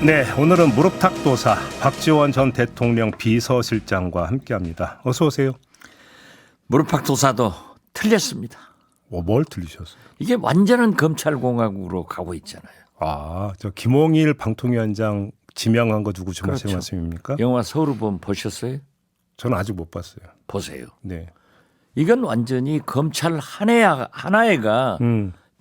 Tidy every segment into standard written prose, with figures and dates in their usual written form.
네, 오늘은 무릎탁도사 박지원 전 대통령 비서실장과 함께합니다. 어서 오세요. 무릎팍도사도 틀렸습니다. 뭘 들리셨어요? 이게 완전한 검찰공화국으로 가고 있잖아요. 저 김홍일 방통위원장 지명한 거 누구 좀 하시는 그렇죠. 말씀입니까? 영화 서울의봄 보셨어요? 저는 아직 못 봤어요. 보세요. 네. 이건 완전히 검찰 하나가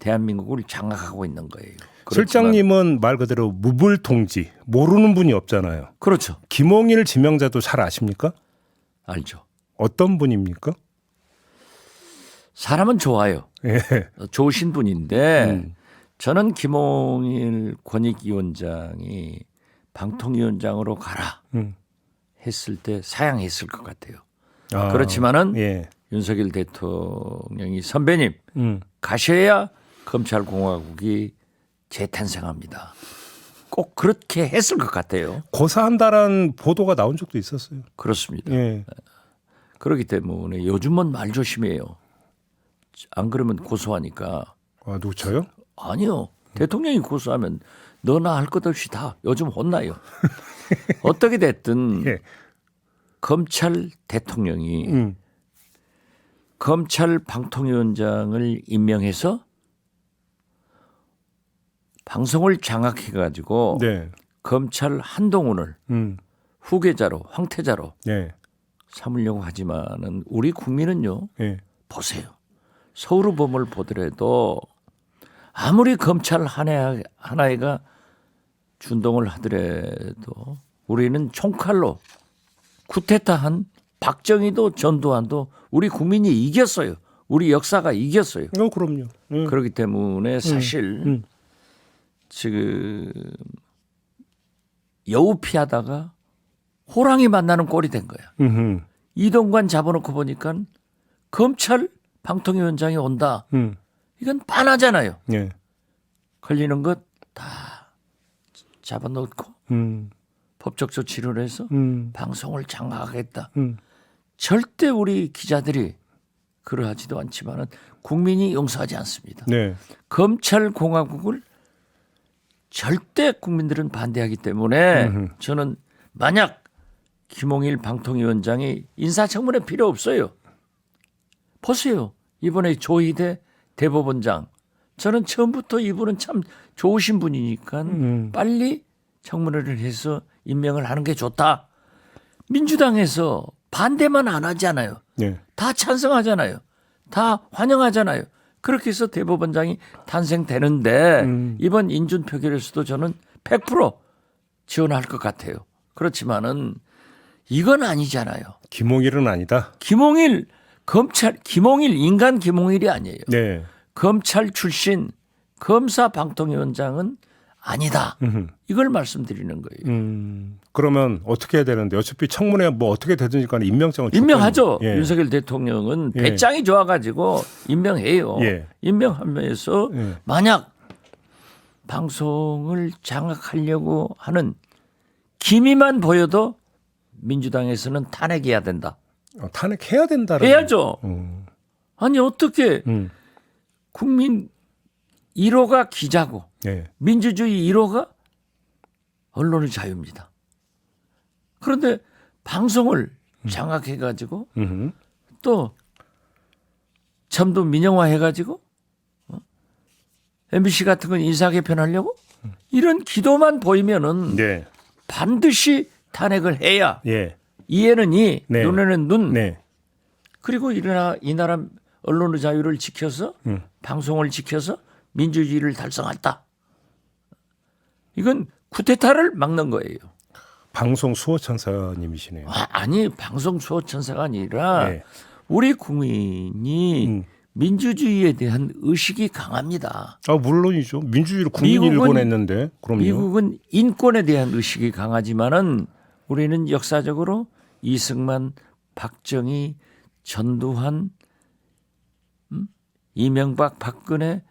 대한민국을 장악하고 있는 거예요. 그렇지만, 실장님은 말 그대로 무불통지, 모르는 분이 없잖아요. 그렇죠. 김홍일 지명자도 잘 아십니까? 알죠. 어떤 분입니까? 사람은 좋아요. 예. 좋으신 분인데 저는 김홍일 권익위원장이 방통위원장으로 가라 했을 때 사양했을 것 같아요. 그렇지만은 예. 윤석열 대통령이 선배님 가셔야 검찰공화국이 재탄생합니다. 꼭 그렇게 했을 것 같아요. 고사한다라는 보도가 나온 적도 있었어요. 그렇습니다. 예. 그렇기 때문에 요즘은 말 조심해요. 안 그러면 고소하니까. 누구 저요? 아니요. 대통령이 고소하면 너나 할 것 없이 다 요즘 혼나요. 어떻게 됐든 예. 검찰 대통령이 검찰 방통위원장을 임명해서 방송을 장악해가지고 네. 검찰 한동훈을 후계자로 황태자로 예. 삼으려고 하지만은 우리 국민은요. 예. 보세요. 서울의봄을 보더라도 아무리 검찰 하나가 준동을 하더라도 우리는 총칼로 쿠데타한 박정희도 전두환도 우리 국민이 이겼어요. 우리 역사가 이겼어요. 그럼요. 그렇기 때문에 사실 지금 여우 피하다가 호랑이 만나는 꼴이 된 거야. 이동관 잡아놓고 보니까 검찰 방통위원장이 온다. 이건 빤하잖아요. 예. 걸리는 것 다 잡아놓고 법적 조치를 해서 방송을 장악하겠다. 절대 우리 기자들이 그러하지도 않지만은 국민이 용서하지 않습니다. 네. 검찰 공화국을 절대 국민들은 반대하기 때문에 저는 만약 김홍일 방통위원장이 인사청문회 필요 없어요. 보세요. 이번에 조희대 대법원장. 저는 처음부터 이분은 참 좋으신 분이니까 빨리 청문회를 해서 임명을 하는 게 좋다. 민주당에서 반대만 안 하잖아요. 네. 다 찬성하잖아요. 다 환영하잖아요. 그렇게 해서 대법원장이 탄생되는데 이번 인준 표결에서도 저는 100% 지원할 것 같아요. 그렇지만은 이건 아니잖아요. 김홍일은 아니다. 김홍일 인간 김홍일이 아니에요. 네. 검찰 출신 검사 방통위원장은 아니다. 이걸 말씀드리는 거예요. 그러면 어떻게 해야 되는데 어차피 청문회 뭐 어떻게 되든지 간에 임명장을 줄 임명하죠. 거니까. 예. 윤석열 대통령은 예. 배짱이 좋아가지고 임명해요. 예. 임명하면서 예. 만약 방송을 장악하려고 하는 기미만 보여도 민주당에서는 탄핵해야 된다. 탄핵해야 된다라는. 해야죠. 아니 어떻게 국민 1호가 기자고 네. 민주주의 1호가 언론의 자유입니다. 그런데 방송을 장악해가지고 또 점도 민영화해가지고 MBC 같은 건 인사 개편하려고 이런 기도만 보이면은 네. 반드시 탄핵을 해야 예. 이에는 이, 네. 눈에는 눈. 네. 그리고 이 나라 언론의 자유를 지켜서 방송을 지켜서 민주주의를 달성했다. 이건 쿠데타를 막는 거예요. 방송 수호천사님이시네요. 아니 방송 수호천사가 아니라 네. 우리 국민이 민주주의에 대한 의식이 강합니다. 물론이죠. 민주주의를 국민이 일궈냈는데. 그럼요. 미국은 인권에 대한 의식이 강하지만은 우리는 역사적으로 이승만, 박정희, 전두환, 이명박, 박근혜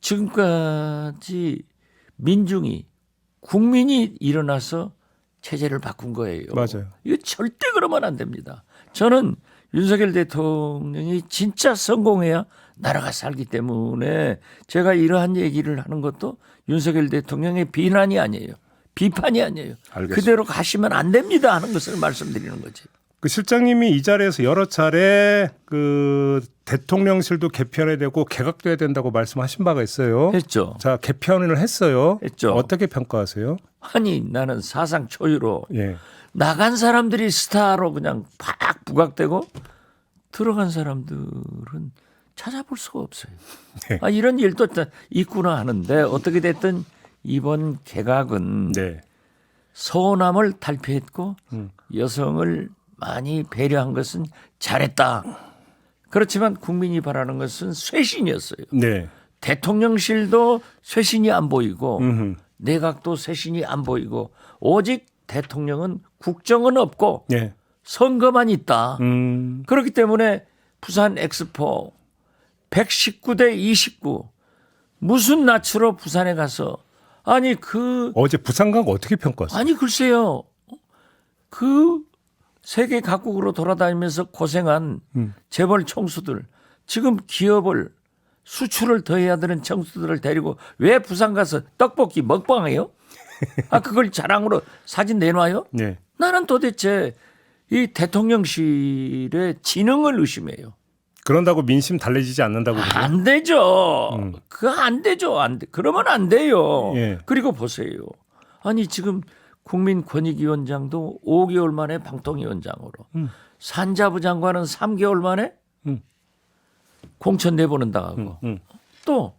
지금까지 민중이 국민이 일어나서 체제를 바꾼 거예요. 맞아요. 이거 절대 그러면 안 됩니다. 저는 윤석열 대통령이 진짜 성공해야 나라가 살기 때문에 제가 이러한 얘기를 하는 것도 윤석열 대통령의 비난이 아니에요. 비판이 아니에요. 알겠습니다. 그대로 가시면 안 됩니다 하는 것을 말씀드리는 거지. 그 실장님이 이 자리에서 여러 차례 그 대통령실도 개편해야 되고 개각돼야 된다고 말씀하신 바가 있어요. 했죠. 자, 개편을 했어요. 했죠. 어떻게 평가하세요? 아니 나는 사상 초유로 예. 나간 사람들이 스타로 그냥 팍 부각되고 들어간 사람들은 찾아볼 수가 없어요. 네. 아, 이런 일도 있구나 하는데 어떻게 됐든 이번 개각은 네. 서운함을 탈피했고 여성을 많이 배려한 것은 잘했다. 그렇지만 국민이 바라는 것은 쇄신이었어요. 네. 대통령실도 쇄신이 안 보이고 음흠. 내각도 쇄신이 안 보이고 오직 대통령은 국정은 없고 네. 선거만 있다. 그렇기 때문에 부산 엑스포 119대 29 무슨 낯으로 부산에 가서 아니 어제 부산간 거 어떻게 평가하세요? 아니 글쎄요. 그 세계 각국으로 돌아다니면서 고생한 재벌 총수들 지금 기업을 수출을 더 해야 되는 총수들을 데리고 왜 부산 가서 떡볶이 먹방해요? 아 그걸 자랑으로 사진 내놔요? 네. 나는 도대체 이 대통령실의 지능을 의심해요. 그런다고 민심 달래지지 않는다고 그러죠? 안 되죠. 그거 안 되죠. 안 돼. 그러면 안 돼요. 예. 그리고 보세요. 아니 지금 국민권익위원장도 5개월 만에 방통위원장으로 산자부 장관은 3개월 만에 공천 내보낸다고 또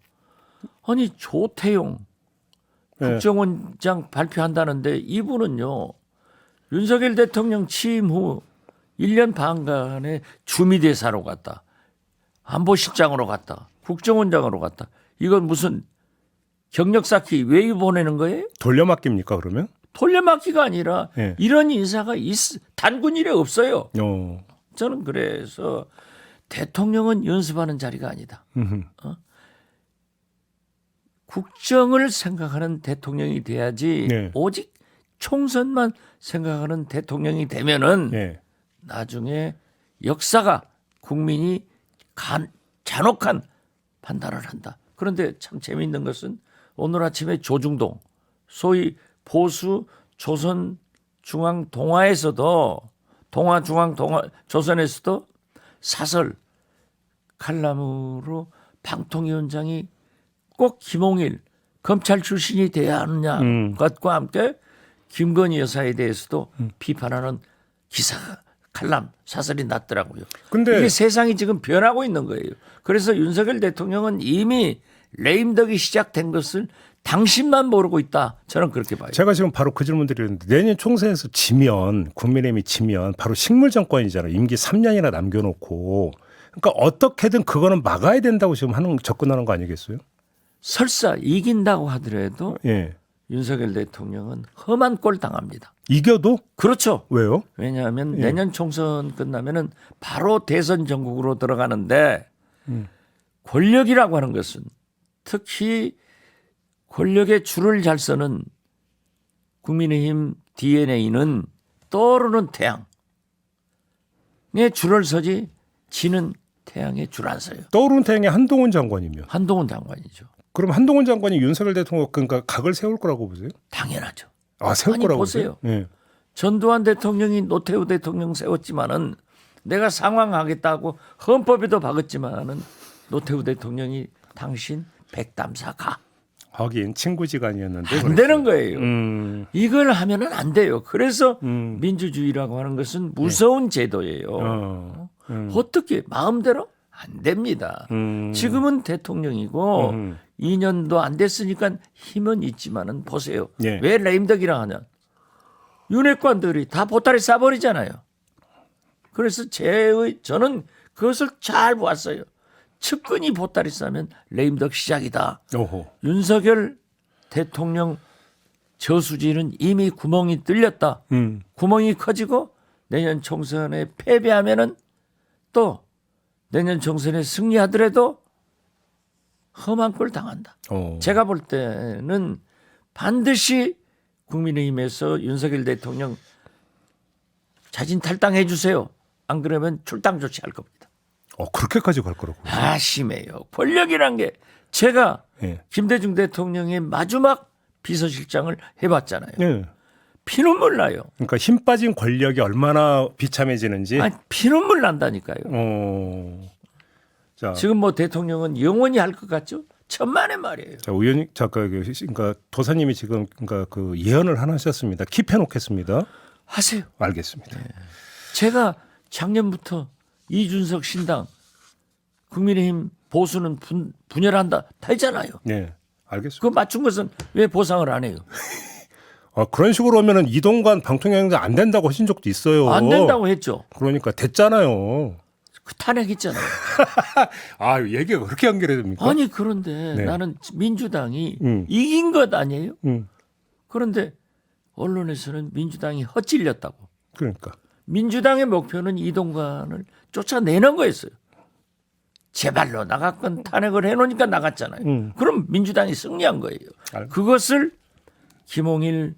아니 조태용 예. 국정원장 발표한다는데 이분은요 윤석열 대통령 취임 후 1년 반간에 주미대사로 갔다. 안보실장으로 갔다. 국정원장으로 갔다. 이건 무슨 경력 쌓기 외유 보내는 거예요? 돌려막깁니까 그러면? 돌려막기가 아니라 예. 이런 인사가 단군 일에 없어요. 어. 저는 그래서 대통령은 연습하는 자리가 아니다. 국정을 생각하는 대통령이 돼야지 네. 오직 총선만 생각하는 대통령이 되면은 예. 나중에 역사가 국민이 잔혹한 판단을 한다. 그런데 참 재미있는 것은 오늘 아침에 조중동 소위 보수 조선중앙동아에서도 조선에서도 사설 칼럼으로 방통위원장이 꼭 김홍일 검찰 출신이 돼야 하느냐 것과 함께 김건희 여사에 대해서도 비판하는 기사가 칼럼 사설이 났더라고요. 근데 이게 세상이 지금 변하고 있는 거예요. 그래서 윤석열 대통령은 이미 레임덕이 시작된 것을 당신만 모르고 있다. 저는 그렇게 봐요. 제가 지금 바로 그 질문 드리는데 내년 총선에서 지면 국민의힘이 지면 바로 식물 정권이잖아요. 임기 3년이나 남겨놓고 그러니까 어떻게든 그거는 막아야 된다고 지금 접근하는 거 아니겠어요? 설사 이긴다고 하더라도 예. 윤석열 대통령은 험한 꼴 당합니다. 이겨도 그렇죠. 왜요? 왜냐하면 예. 내년 총선 끝나면은 바로 대선 전국으로 들어가는데 권력이라고 하는 것은 특히 권력의 줄을 잘 서는 국민의힘 DNA는 떠오르는 태양에 줄을 서지 지는 태양에 줄 안 서요. 떠오르는 태양의 한동훈 장관이면 한동훈 장관이죠. 그럼 한동훈 장관이 윤석열 대통령 그러니까 각을 세울 거라고 보세요? 당연하죠. 아 세울 아니, 거라고 보세요. 보세요? 예. 전두환 대통령이 노태우 대통령 세웠지만은 내가 상황하겠다고 헌법에도 박았지만은 노태우 대통령이 당신 백담사 가. 하긴 친구지간이었는데 안 되는 거예요. 이걸 하면은 안 돼요. 그래서 민주주의라고 하는 것은 무서운 제도예요. 어떻게 마음대로 안 됩니다. 지금은 대통령이고 2년도 안 됐으니까 힘은 있지만은 보세요. 예. 왜 레임덕이라 하냐? 윤핵관들이 다 보따리 싸버리잖아요. 그래서 저는 그것을 잘 보았어요. 측근이 보따리 싸면 레임덕 시작이다. 오호. 윤석열 대통령 저수지는 이미 구멍이 뚫렸다. 구멍이 커지고 내년 총선에 패배하면은 또 내년 총선에 승리하더라도 험한 꼴 당한다. 제가 볼 때는 반드시 국민의힘에서 윤석열 대통령 자진 탈당해 주세요. 안 그러면 출당 조치할 겁니다. 그렇게까지 갈 거라고. 심해요. 권력이란 게 제가 예. 김대중 대통령의 마지막 비서실장을 해봤잖아요. 예. 피눈물 나요. 그러니까 힘 빠진 권력이 얼마나 비참해지는지. 아니, 피눈물 난다니까요. 자, 지금 뭐 대통령은 영원히 할 것 같죠? 천만의 말이에요. 자 의원님, 그러니까 도사님이 지금 그러니까 그 예언을 하나 하셨습니다. 킵해 놓겠습니다. 하세요. 알겠습니다. 제가 작년부터 이준석 신당 국민의힘 보수는 분열한다 다 했잖아요. 네, 알겠습니다. 그거 맞춘 것은 왜 보상을 안 해요? 그런 식으로 하면은 이동관 방통위원장 안 된다고 하신 적도 있어요. 안 된다고 했죠. 그러니까 됐잖아요. 그 탄핵했잖아요. 얘기가 그렇게 연결이 됩니까? 아니 그런데 네. 나는 민주당이 음. 이긴 것 아니에요? 음, 그런데 언론에서는 민주당이 헛찔렸다고. 그러니까. 민주당의 목표는 이동관을 쫓아내는 거였어요. 제발로 나갔건 탄핵을 해놓으니까 나갔잖아요. 그럼 민주당이 승리한 거예요. 그것을 김홍일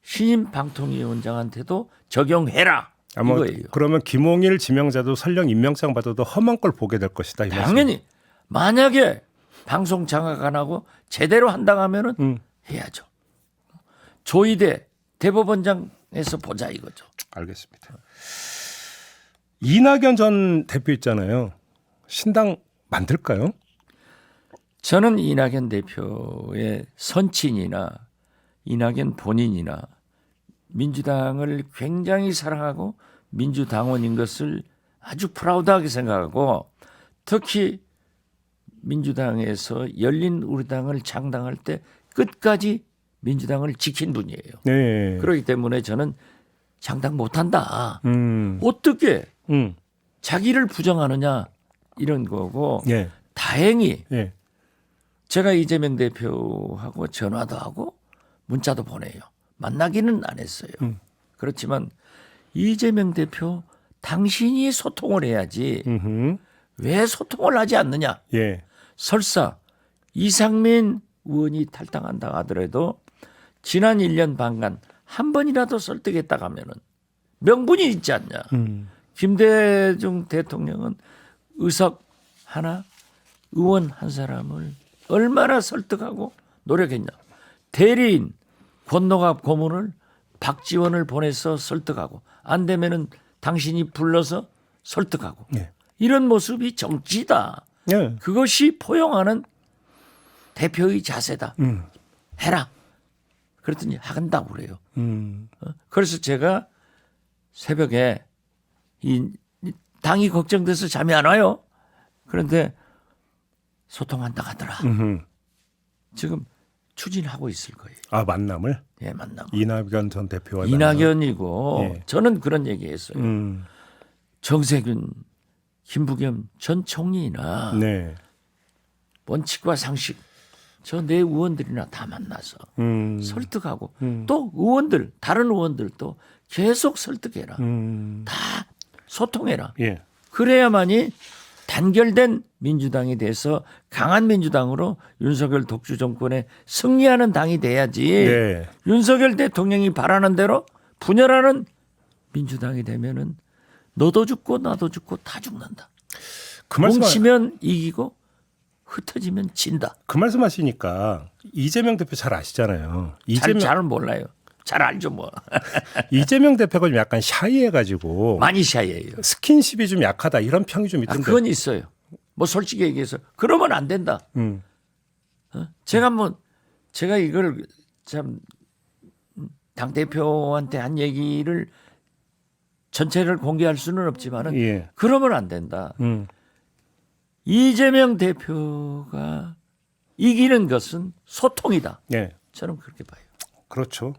신임 방통위원장한테도 적용해라. 아마 이거예요. 그러면 김홍일 지명자도 설령 임명장 받아도 험한 걸 보게 될 것이다. 이 말씀. 당연히 만약에 방송 장악 안 하고 제대로 한다고 하면은 해야죠. 조희대 대법원장에서 보자 이거죠. 알겠습니다. 이낙연 전 대표 있잖아요. 신당 만들까요? 저는 이낙연 대표의 선친이나 이낙연 본인이나 민주당을 굉장히 사랑하고 민주당원인 것을 아주 프라우드하게 생각하고 특히 민주당에서 열린 우리당을 창당할 때 끝까지 민주당을 지킨 분이에요. 네. 그렇기 때문에 저는 창당 못한다. 음. 어떻게 음. 자기를 부정하느냐 이런 거고 예. 다행히 예. 제가 이재명 대표하고 전화도 하고 문자도 보내요. 만나기는 안 했어요. 그렇지만 이재명 대표 당신이 소통을 해야지 음흠. 왜 소통을 하지 않느냐. 예. 설사 이상민 의원이 탈당한다 하더라도 지난 1년 반간 한 번이라도 설득했다 하면은 명분이 있지 않냐. 김대중 대통령은 의석 하나, 의원 한 사람을 얼마나 설득하고 노력했냐. 대리인 권노갑 고문을 박지원을 보내서 설득하고 안 되면은 당신이 불러서 설득하고 예. 이런 모습이 정치다. 예. 그것이 포용하는 대표의 자세다. 해라. 그랬더니 한다고 그래요. 그래서 제가 새벽에 이 당이 걱정돼서 잠이 안 와요. 그런데 소통한다 하더라. 지금 추진하고 있을 거예요. 만남을? 예, 만남. 이낙연 전 대표와 이낙연이고 예. 저는 그런 얘기했어요. 정세균, 김부겸 전 총리나 네. 원칙과 상식 저 내 의원들이나 다 만나서 설득하고 또 의원들 다른 의원들도 계속 설득해라. 다 소통해라. 예. 그래야만이 단결된 민주당이 돼서 강한 민주당으로 윤석열 독주 정권에 승리하는 당이 돼야지. 네. 윤석열 대통령이 바라는 대로 분열하는 민주당이 되면은 너도 죽고 나도 죽고 다 죽는다. 그 말씀 뭉치면 이기고 흩어지면 진다. 그 말씀하시니까 이재명 대표 잘 아시잖아요. 잘 몰라요. 잘 알죠 뭐. 이재명 대표가 좀 약간 샤이해가지고 많이 샤이해요. 스킨십이 좀 약하다 이런 평이 좀 있던데. 그건 있어요. 뭐 솔직히 얘기해서 그러면 안 된다. 제가 이걸 참 당 대표한테 한 얘기를 전체를 공개할 수는 없지만은 예. 그러면 안 된다. 이재명 대표가 이기는 것은 소통이다. 예. 저는 그렇게 봐요. 그렇죠.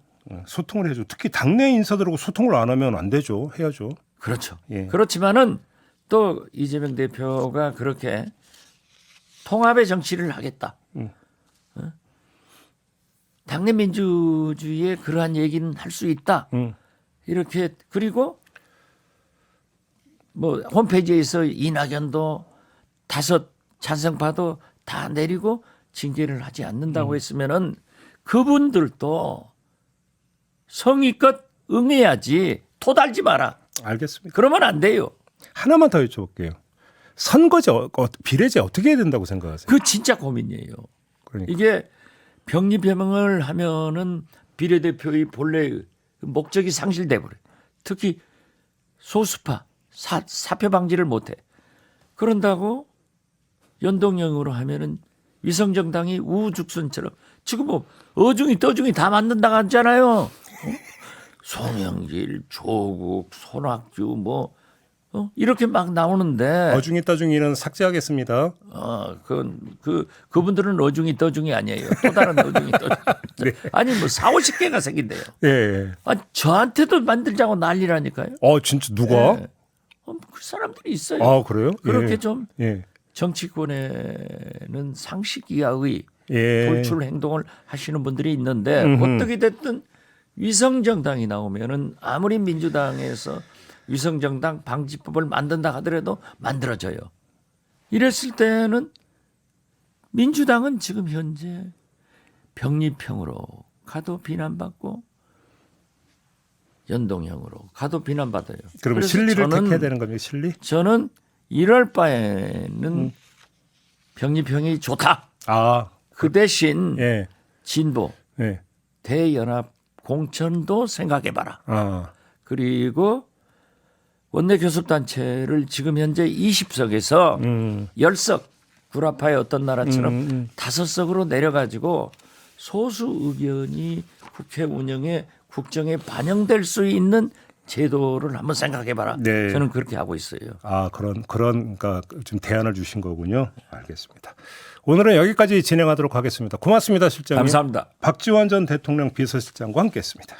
소통을 해줘. 특히 당내 인사들하고 소통을 안 하면 안 되죠. 해야죠. 그렇죠. 예. 그렇지만은 또 이재명 대표가 그렇게 통합의 정치를 하겠다. 당내 민주주의에 그러한 얘기는 할 수 있다. 이렇게 그리고 뭐 홈페이지에서 이낙연도 5 찬성파도 다 내리고 징계를 하지 않는다고 했으면은 그분들도 성의껏 응해야지 토달지 마라. 알겠습니다. 그러면 안 돼요. 하나만 더 여쭤볼게요. 선거제, 비례제 어떻게 해야 된다고 생각하세요? 그 진짜 고민이에요. 그러니까. 이게 병립해명을 하면은 비례대표의 본래 목적이 상실돼 버려. 특히 소수파 사표 방지를 못해. 그런다고 연동형으로 하면은 위성정당이 우후죽순처럼 지금 뭐 어중이 떠중이 다 만든다고 하잖아요. 송영길, 조국, 손학규 뭐 이렇게 막 나오는데 어중이 떠중이는 삭제하겠습니다. 그분들은 어중이 떠중이 아니에요. 또 다른 어중이 떠중이. 네. 아니 뭐 40-50개가 생긴대요. 예. 아, 저한테도 만들자고 난리라니까요. 진짜 누가? 네. 그 사람들이 있어요. 아, 그래요? 그렇게 예. 좀 예. 정치권에는 상식 이하의 예. 돌출 행동을 하시는 분들이 있는데 음흠. 어떻게 됐든 위성정당이 나오면은 아무리 민주당에서 위성정당 방지법을 만든다 하더라도 만들어져요. 이랬을 때는 민주당은 지금 현재 병립형으로 가도 비난받고 연동형으로 가도 비난받아요. 그러면 그래서 실리를 택해야 되는 겁니까? 실리? 저는 이럴 바에는 병립형이 좋다. 아, 그 대신 예. 진보, 예. 대연합 공천도 생각해봐라. 아, 그리고 원내 교섭단체를 지금 현재 20석에서 10석 구라파의 어떤 나라처럼 5석으로 내려가지고 소수 의견이 국회 운영에 국정에 반영될 수 있는 제도를 한번 생각해봐라. 네. 저는 그렇게 하고 있어요. 그런 그러니까 좀 대안을 주신 거군요. 알겠습니다. 오늘은 여기까지 진행하도록 하겠습니다. 고맙습니다, 실장님. 감사합니다. 박지원 전 대통령 비서실장과 함께했습니다.